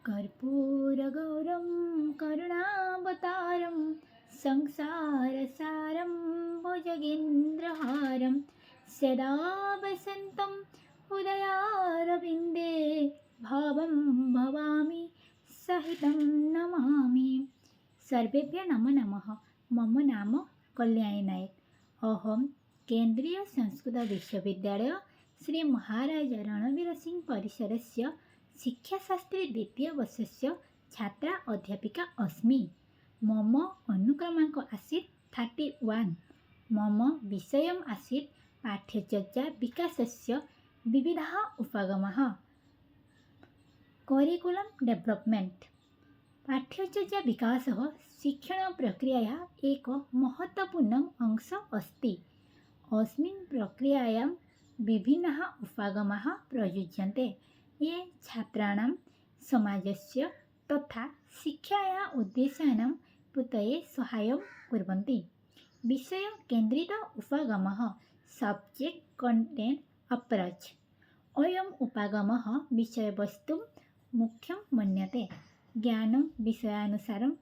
कर्पूरगौरं करुणावतारं संसारसारं भुजगेन्द्रहारं सदा वसन्तं उदयारविन्दे भवं भवामि सहितं नमामि। सर्वेभ्यः नमो नमः। मम नाम कल्याणी नायक। अहं केन्द्रीय संस्कृत विश्वविद्यालय श्री महाराज रणवीर सिंह परिसरस्य शिक्षाशास्त्री द्वितीयवर्षस्य छात्रा अध्यापिका अस्मि। मम अनुक्रमाङ्क आसीत् 31। मम विषयम् आसीत् पाठ्यचर्या विकासस्य विविधाः उपागमाः। करिकुलम् डेवलपमेंट। पाठ्यचर्या विकासः शिक्षणप्रक्रियायाः एक महत्त्वपूर्णम् अंशः अस्ति। अस्मिन् प्रक्रियायां विभिन्नाः उपागमाः प्रयुज्यन्ते ये छात्राणां समाजस्य तथा शिक्षायाः उद्देशानां पूर्तये सहायं कुर्वन्ति। विषयकेन्द्रित उपागमः सब्जेक्ट कंटेंट अप्रोच। अयम् उपागमः विषयवस्तुं मुख्यं मन्यते। ज्ञानं विषयानुसारं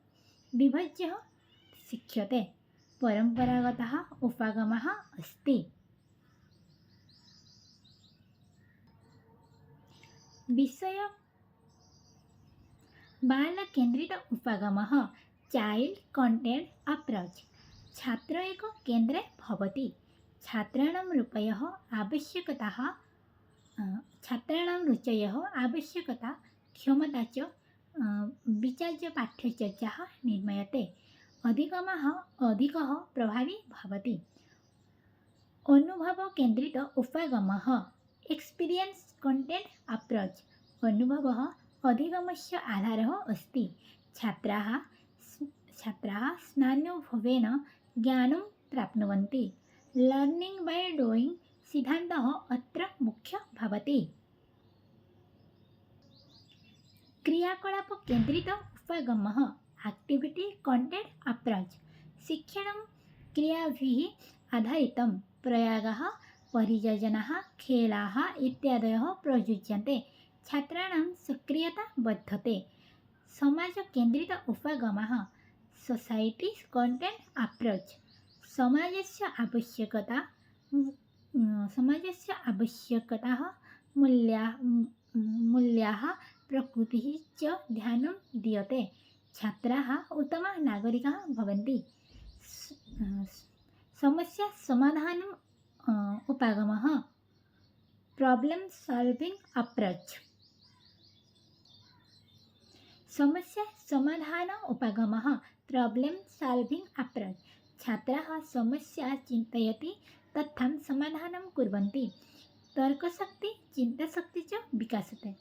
विभज्य शिक्ष्यते। परम्परागतः उपागमः अस्ति। विषय बालकेन्द्रित उपागमः चाइल्ड कंटेंट अप्रोच। छात्र एक केन्द्रे भवति। छात्राणां रुचयः आवश्यकता क्षमता च विचार्य पाठ्यचर्याः निर्मीयते। अधिकः प्रभावी भवति। अनुभव केन्द्रित उपागमः एक्सपीरियंस कंटेंट अप्रोच। अनुभवः अधिगमस्य आधारः अस्ति। छात्राः स्नानुभवेन ज्ञानं प्राप्नुवन्ति। लर्निंग बाय डूइंग सिद्धान्तः अत्र मुख्यः भवति। क्रियाकलाप केन्द्रित उपागमः एक्टिविटी कंटेंट अप्रोच। शिक्षणं क्रियाभिः आधारितं। प्रयोगाः परियोजनाः खेलाः इत्यादयः प्रयुज्यन्ते। छात्राणां सक्रियता वर्धते। समाजकेन्द्रित उपागमः सोसाइटी कंटेंट अप्रोच। समाजस्य आवश्यकताः मूल्याः प्रकृतिः च ध्यानं दीयते। छात्राः उत्तमाः नागरिकाः भवन्ति। समस्या समाधानम् उपागमः प्रॉब्लम सॉल्विंग अप्रोच। समस्या समाधान उपागमः प्रॉब्लम सॉल्विंग अप्रोच। छात्राः समस्या चिन्तयति तथा समाधानं कुर्वन्ति। तर्कशक्ति चिन्ताशक्ति च विकासते।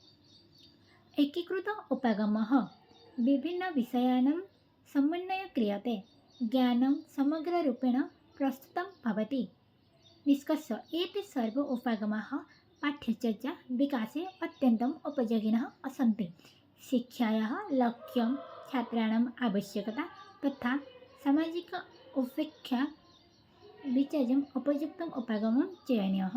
एकीकृत उपागमः विभिन्नविषयाणां समन्वयः क्रियते। ज्ञानं समग्ररूपेण प्रस्तुतं भवति। निष्कर्ष एते सर्व उपागमाः पाठ्यचर्या विकासे अत्यन्तम् उपयोगिनः सन्ति। शिक्षायाः लक्ष्यं छात्राणाम् आवश्यकता तथा सामाजिक अपेक्षा विचार्यम् उपयुक्तम् उपागमं चयनीयः।